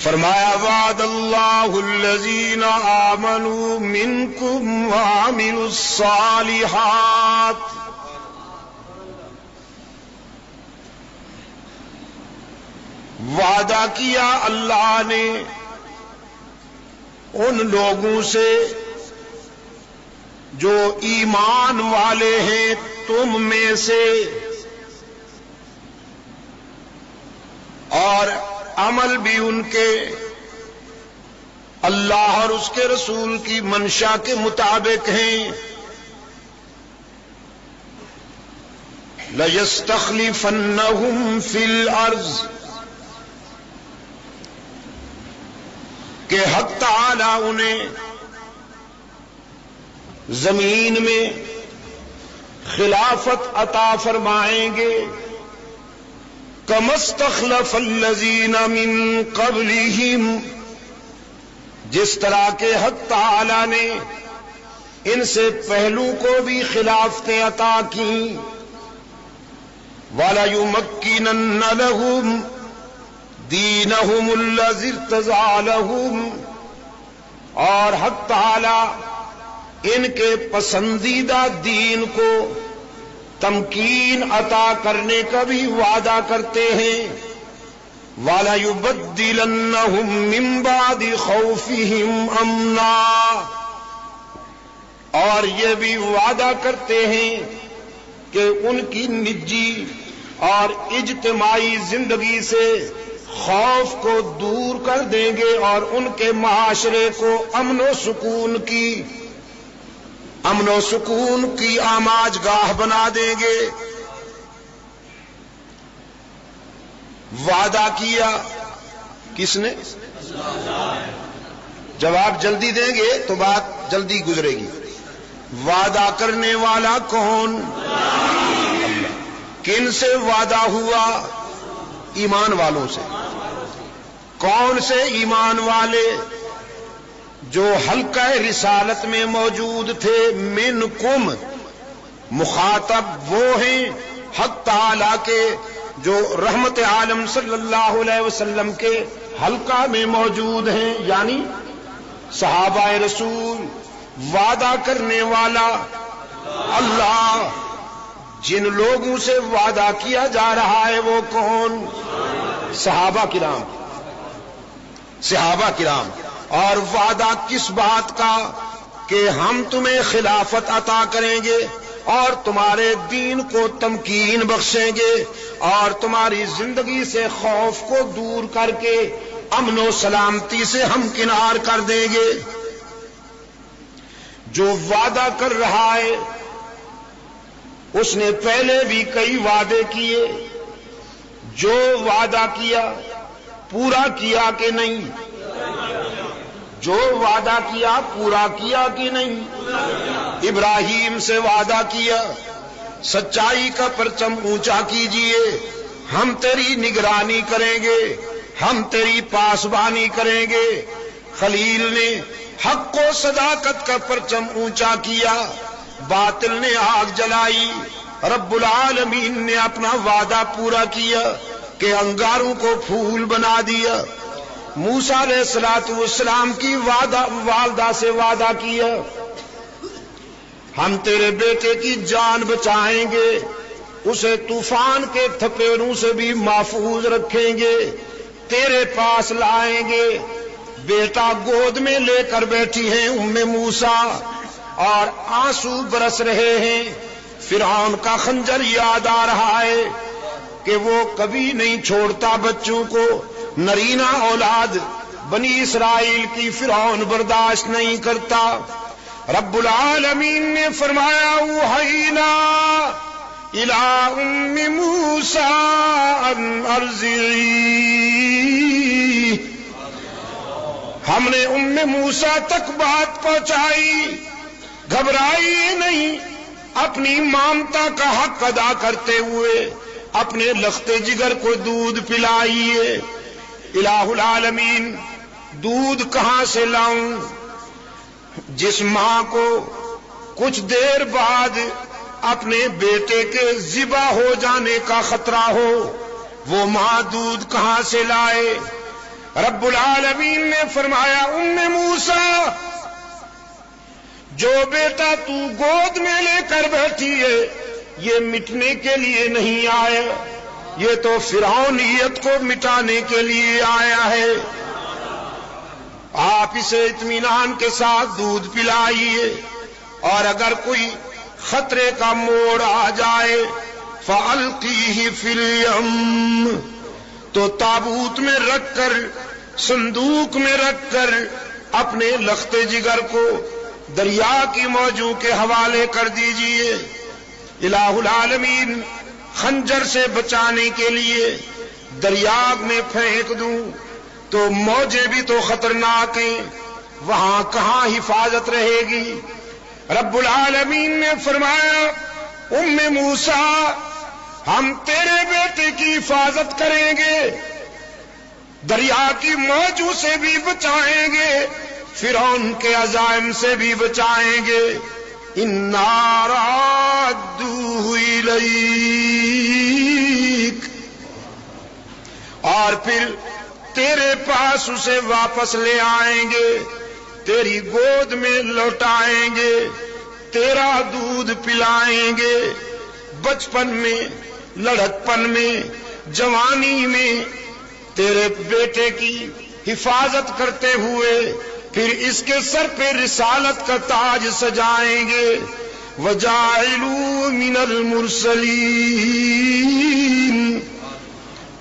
فرمایا وعد اللہ الذین آمنوا منکم وعملوا الصالحات، وعدہ کیا اللہ نے ان لوگوں سے جو ایمان والے ہیں تم میں سے، اور عمل بھی ان کے اللہ اور اس کے رسول کی منشا کے مطابق ہیں۔ لَيَسْتَخْلِفَنَّهُمْ فِي الْأَرْضِ، کہ حق تعالی انہیں زمین میں خلافت عطا فرمائیں گے، كَمَا اسْتَخْلَفَ الَّذِينَ مِن قَبْلِهِمْ، جس طرح کے حق تعالی نے ان سے پہلو کو بھی خلافتیں عطا کیں۔ وَلَيُمَكِّنَنَّ لَهُمْ دِينَهُمُ الَّذِي ارْتَضَىٰ لَهُمْ، اور حق تعالی ان کے پسندیدہ دین کو تمکین عطا کرنے کا بھی وعدہ کرتے ہیں۔ وَلَيُبَدِّلَنَّهُم مِّن بَعْدِ خَوْفِهِمْ أَمْنًا، اور یہ بھی وعدہ کرتے ہیں کہ ان کی نجی اور اجتماعی زندگی سے خوف کو دور کر دیں گے اور ان کے معاشرے کو امن و سکون کی آماج گاہ بنا دیں گے۔ وعدہ کیا کس نے؟ جواب جلدی دیں گے تو بات جلدی گزرے گی۔ وعدہ کرنے والا کون؟ اللہ۔ کن سے وعدہ ہوا؟ ایمان والوں سے۔ کون سے ایمان والے؟ جو حلقہ رسالت میں موجود تھے۔ منکم، مخاطب وہ ہیں حق تعالی کے جو رحمت عالم صلی اللہ علیہ وسلم کے حلقہ میں موجود ہیں، یعنی صحابہ رسول۔ وعدہ کرنے والا اللہ۔ جن لوگوں سے وعدہ کیا جا رہا ہے وہ کون؟ صحابہ کرام۔ اور وعدہ کس بات کا؟ کہ ہم تمہیں خلافت عطا کریں گے اور تمہارے دین کو تمکین بخشیں گے اور تمہاری زندگی سے خوف کو دور کر کے امن و سلامتی سے ہمکنار کر دیں گے۔ جو وعدہ کر رہا ہے اس نے پہلے بھی کئی وعدے کیے، جو وعدہ کیا پورا کیا کہ نہیں؟ جو وعدہ کیا پورا کیا کہ نہیں؟ ابراہیم سے وعدہ کیا سچائی کا پرچم اونچا کیجئے، ہم تیری نگرانی کریں گے، ہم تیری پاسبانی کریں گے۔ خلیل نے حق و صداقت کا پرچم اونچا کیا، باطل نے آگ جلائی۔ رب العالمین نے اپنا وعدہ پورا کیا کہ انگاروں کو پھول بنا دیا۔ موسیٰ علیہ السلام کی والدہ سے وعدہ کیا ہم تیرے بیٹے کی جان بچائیں گے، اسے طوفان کے تھپیڑوں سے بھی محفوظ رکھیں گے، تیرے پاس لائیں گے۔ بیٹا گود میں لے کر بیٹھی ہیں موسیٰ اور آنسو برس رہے ہیں۔ فرعون کا خنجر یاد آ رہا ہے کہ وہ کبھی نہیں چھوڑتا بچوں کو، نرینہ اولاد بنی اسرائیل کی فرعون برداشت نہیں کرتا۔ رب العالمین نے فرمایا اوحینا الی ام موسیٰ ان ارضعیہ، ہم نے ام موسیٰ تک بات پہنچائی، گھبرائی نہیں، اپنی مامتا کا حق ادا کرتے ہوئے اپنے لخت جگر کو دودھ پلائیے۔ الہ العالمین، دودھ کہاں سے لاؤں؟ جس ماں کو کچھ دیر بعد اپنے بیٹے کے ذبح ہو جانے کا خطرہ ہو، وہ ماں دودھ کہاں سے لائے؟ رب العالمین نے فرمایا موسیٰ جو بیٹا تو گود میں لے کر بیٹھی ہے یہ مٹنے کے لیے نہیں آیا، یہ تو فرعونیت کو مٹانے کے لیے آیا ہے۔ آپ اسے اطمینان کے ساتھ دودھ پلائیے، اور اگر کوئی خطرے کا موڑ آ جائے فَأَلْقِيهِ فِي الْيَمِّ، تو تابوت میں رکھ کر، صندوق میں رکھ کر اپنے لخت جگر کو دریا کی موجوں کے حوالے کر دیجئے۔ الہ العالمین خنجر سے بچانے کے لیے دریا میں پھینک دوں تو موجیں بھی تو خطرناک ہیں، وہاں کہاں حفاظت رہے گی؟ رب العالمین نے فرمایا موسیٰ ہم تیرے بیٹے کی حفاظت کریں گے، دریا کی موجوں سے بھی بچائیں گے، فرعون کے عزائم سے بھی بچائیں گے۔ اِنَّا رَادُّوهُ إِلَيْكَ، اور پھر تیرے پاس اسے واپس لے آئیں گے، تیری گود میں لوٹائیں گے، تیرا دودھ پلائیں گے۔ بچپن میں، لڑکپن میں، جوانی میں تیرے بیٹے کی حفاظت کرتے ہوئے پھر اس کے سر پہ رسالت کا تاج سجائیں گے۔ وَجَاعِلُوا مِنَ الْمُرْسَلِينَ،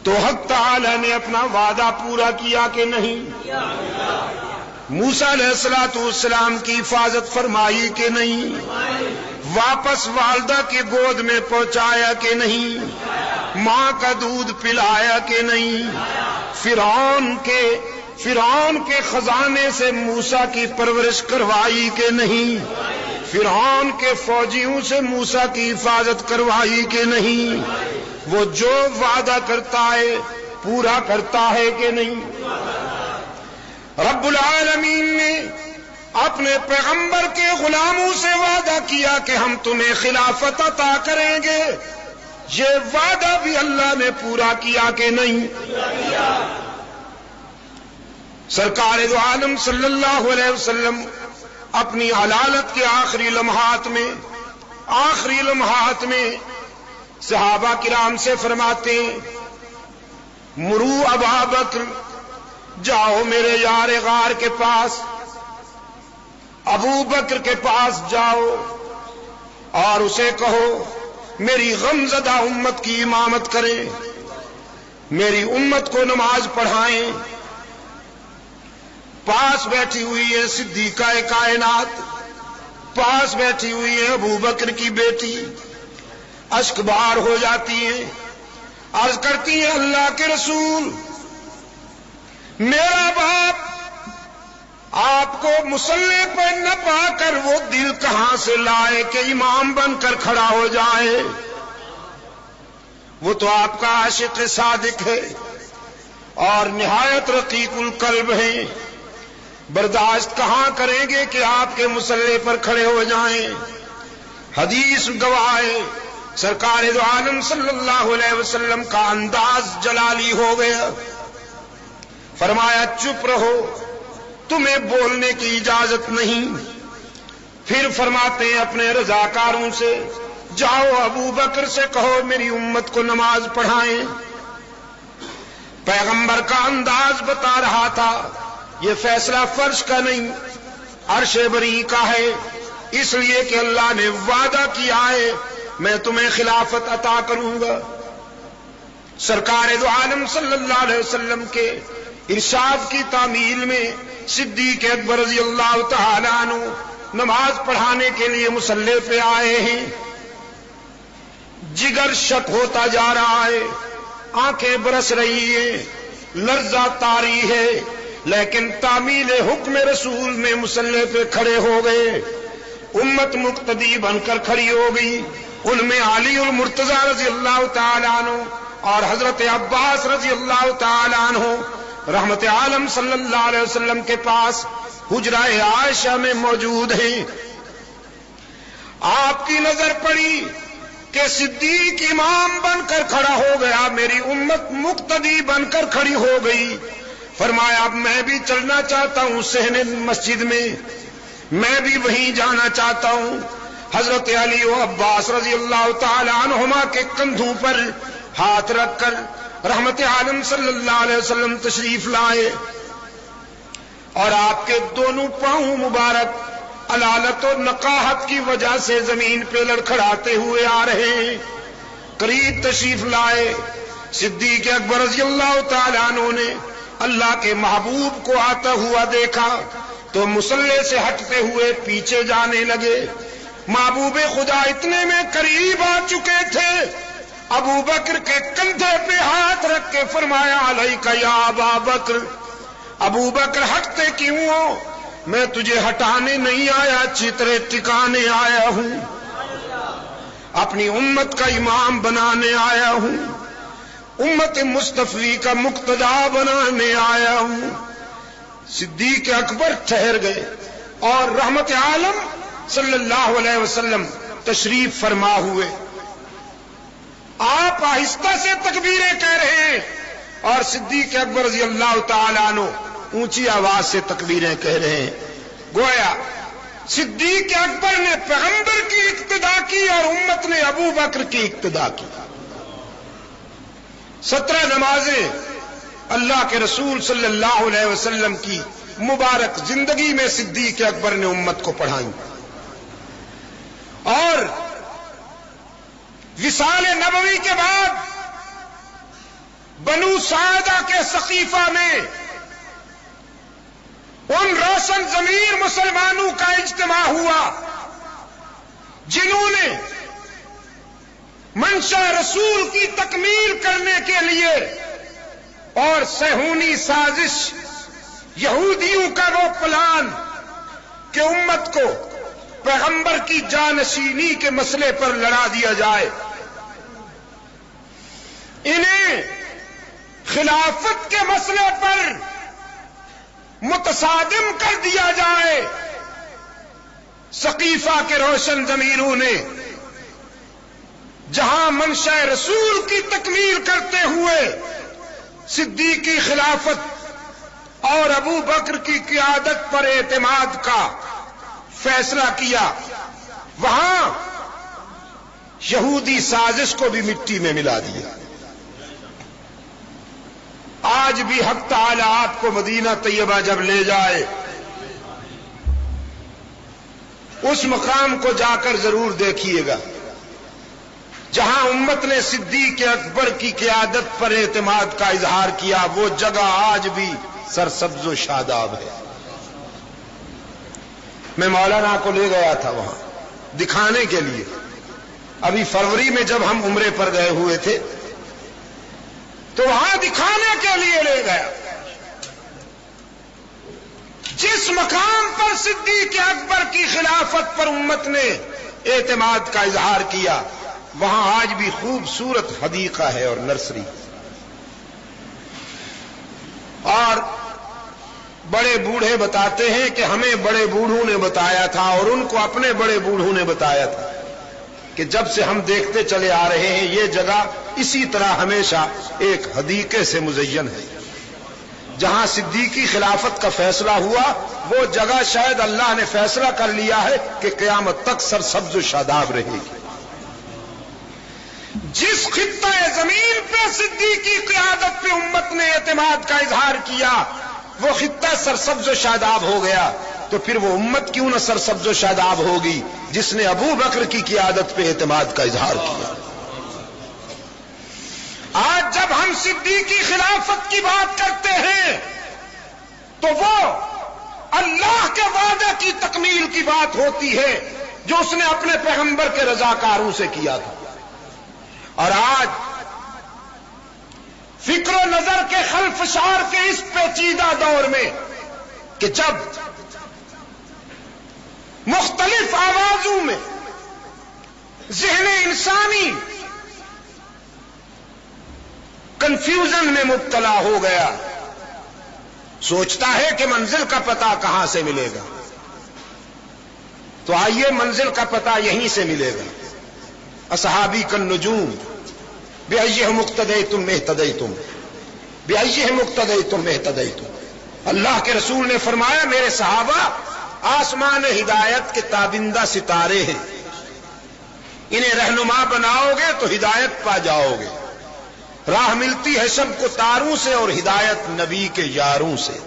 تو حق تعالی نے اپنا وعدہ پورا کیا کہ نہیں؟ موسیٰ علیہ السلام کی حفاظت فرمائی کہ نہیں؟ واپس والدہ کی گود میں پہنچایا کہ نہیں؟ ماں کا دودھ پلایا کہ نہیں؟ فرعون کے خزانے سے موسیٰ کی پرورش کروائی کہ نہیں؟ فرعون کے فوجیوں سے موسیٰ کی حفاظت کروائی کہ نہیں؟ وہ جو وعدہ کرتا ہے پورا کرتا ہے کہ نہیں؟ رب العالمین نے اپنے پیغمبر کے غلاموں سے وعدہ کیا کہ ہم تمہیں خلافت عطا کریں گے، یہ وعدہ بھی اللہ نے پورا کیا کہ نہیں؟ سرکار دو عالم صلی اللہ علیہ وسلم اپنی علالت کے آخری لمحات میں صحابہ کرام سے فرماتے ہیں مرو ابا بکر، جاؤ میرے یار غار کے پاس، ابو بکر کے پاس جاؤ اور اسے کہو میری غمزدہ امت کی امامت کریں، میری امت کو نماز پڑھائیں۔ پاس بیٹھی ہوئی ہے صدیقہ کائنات، پاس بیٹھی ہوئی ہے ابو بکر کی بیٹی، اشک بار ہو جاتی ہیں، عرض کرتی ہیں اللہ کے رسول میرا باپ آپ کو مصلی پر نہ پا کر وہ دل کہاں سے لائے کہ امام بن کر کھڑا ہو جائے؟ وہ تو آپ کا عاشق صادق ہے اور نہایت رقیق القلب ہیں، برداشت کہاں کریں گے کہ آپ کے مصلی پر کھڑے ہو جائیں؟ حدیث گواہ ہے سرکار دو عالم صلی اللہ علیہ وسلم کا انداز جلالی ہو گیا، فرمایا چپ رہو، تمہیں بولنے کی اجازت نہیں۔ پھر فرماتے ہیں اپنے رضاکاروں سے جاؤ ابو بکر سے کہو میری امت کو نماز پڑھائیں۔ پیغمبر کا انداز بتا رہا تھا یہ فیصلہ فرش کا نہیں عرش بری کا ہے، اس لیے کہ اللہ نے وعدہ کیا ہے میں تمہیں خلافت عطا کروں گا۔ سرکار دو عالم صلی اللہ علیہ وسلم کے ارشاد کی تعمیل میں صدیق اکبر رضی اللہ تعالیٰ عنہ نماز پڑھانے کے لیے مصلی پہ آئے ہیں، جگر شک ہوتا جا رہا ہے، آنکھیں برس رہی ہیں، لرزہ طاری ہے، لیکن تعمیل حکم رسول میں مصلی پہ کھڑے ہو گئے، امت مقتدی بن کر کھڑی ہو گئی، ان میں علی المرتضی رضی اللہ تعالیٰ عنہ اور حضرت عباس رضی اللہ تعالیٰ عنہ رحمت عالم صلی اللہ علیہ وسلم کے پاس حجرہ عائشہ میں موجود ہیں۔ آپ کی نظر پڑی کہ صدیق امام بن کر کھڑا ہو گیا، میری امت مقتدی بن کر کھڑی ہو گئی، فرمایا اب میں بھی چلنا چاہتا ہوں صحن مسجد میں بھی وہیں جانا چاہتا ہوں. حضرت علی و عباس رضی اللہ تعالی عنہما کے کندھوں پر ہاتھ رکھ کر رحمت عالم صلی اللہ علیہ وسلم تشریف لائے اور آپ کے دونوں پاؤں مبارک علالت و نقاہت کی وجہ سے زمین پہ لڑکھڑاتے ہوئے آ رہے ہیں. قریب تشریف لائے. صدیق اکبر رضی اللہ تعالیٰ عنہ نے اللہ کے محبوب کو آتا ہوا دیکھا تو مصلی سے ہٹتے ہوئے پیچھے جانے لگے. محبوب خدا اتنے میں قریب آ چکے تھے. ابو بکر کے کندھے پہ ہاتھ رکھ کے فرمایا علیک یا ابا بکر. ابو بکر ہٹتے کیوں ہو؟ میں تجھے ہٹانے نہیں آیا, چترے ٹکانے آیا ہوں, اپنی امت کا امام بنانے آیا ہوں, امت مصطفی کا مقتدا بنانے آیا ہوں. صدیق اکبر ٹھہر گئے اور رحمت عالم صلی اللہ علیہ وسلم تشریف فرما ہوئے. آپ آہستہ سے تکبیریں کہہ رہے ہیں اور صدیق اکبر رضی اللہ تعالیٰ عنہ اونچی آواز سے تکبیریں کہہ رہے ہیں. گویا صدیق اکبر نے پیغمبر کی اقتدا کی اور امت نے ابو بکر کی اقتدا کی. 17 نمازیں اللہ کے رسول صلی اللہ علیہ وسلم کی مبارک زندگی میں صدیق اکبر نے امت کو پڑھائیں اور وصال نبوی کے بعد بنو سعدہ کے سقیفہ میں ان روشن ضمیر مسلمانوں کا اجتماع ہوا جنہوں نے منشا رسول کی تکمیل کرنے کے لیے اور صہیونی سازش یہودیوں کا وہ پلان کہ امت کو پیغمبر کی جانشینی کے مسئلے پر لڑا دیا جائے, انہیں خلافت کے مسئلے پر متصادم کر دیا جائے. سقیفہ کے روشن ضمیروں نے جہاں منشا رسول کی تکمیل کرتے ہوئے صدیقی خلافت اور ابو بکر کی قیادت پر اعتماد کا فیصلہ کیا, وہاں یہودی سازش کو بھی مٹی میں ملا دیا. آج بھی حق تعالی آپ کو مدینہ طیبہ جب لے جائے اس مقام کو جا کر ضرور دیکھیے گا جہاں امت نے صدیق اکبر کی قیادت پر اعتماد کا اظہار کیا. وہ جگہ آج بھی سرسبز و شاداب ہے. میں مولانا کو لے گیا تھا وہاں دکھانے کے لیے. ابھی فروری میں جب ہم عمرے پر گئے ہوئے تھے تو وہاں دکھانے کے لیے لے گیا. جس مقام پر صدیق اکبر کی خلافت پر امت نے اعتماد کا اظہار کیا وہاں آج بھی خوبصورت حدیقہ ہے اور نرسری. اور بڑے بوڑھے بتاتے ہیں کہ ہمیں بڑے بوڑھوں نے بتایا تھا اور ان کو اپنے بڑے بوڑھوں نے بتایا تھا کہ جب سے ہم دیکھتے چلے آ رہے ہیں یہ جگہ اسی طرح ہمیشہ ایک حدیقے سے مزین ہے. جہاں صدیقی خلافت کا فیصلہ ہوا وہ جگہ شاید اللہ نے فیصلہ کر لیا ہے کہ قیامت تک سرسبز و شاداب رہے گی. جس خطہ زمین پہ صدیقی قیادت پہ امت نے اعتماد کا اظہار کیا وہ خطہ سرسبز و شاداب ہو گیا تو پھر وہ امت کیوں نہ سرسبز و شاداب ہوگی جس نے ابو بکر کی قیادت پہ اعتماد کا اظہار کیا. آج جب ہم صدیقی خلافت کی بات کرتے ہیں تو وہ اللہ کے وعدے کی تکمیل کی بات ہوتی ہے جو اس نے اپنے پیغمبر کے رضاکاروں سے کیا تھا. اور آج فکر و نظر کے خلفشار کے اس پیچیدہ دور میں کہ جب مختلف آوازوں میں ذہن انسانی کنفیوژن میں مبتلا ہو گیا سوچتا ہے کہ منزل کا پتہ کہاں سے ملے گا تو آئیے منزل کا پتہ یہیں سے ملے گا. اصحابی کالنجوم بأیہم اقتدیتم اہتدیتم. بِأَيِّهِمْ اقْتَدَيْتُمْ اهْتَدَيْتُمْ۔ اللہ کے رسول نے فرمایا میرے صحابہ آسمان ہدایت کے تابندہ ستارے ہیں، انہیں رہنما بناؤ گے تو ہدایت پا جاؤ گے۔ راہ ملتی ہے سب کو تاروں سے اور ہدایت نبی کے یاروں سے۔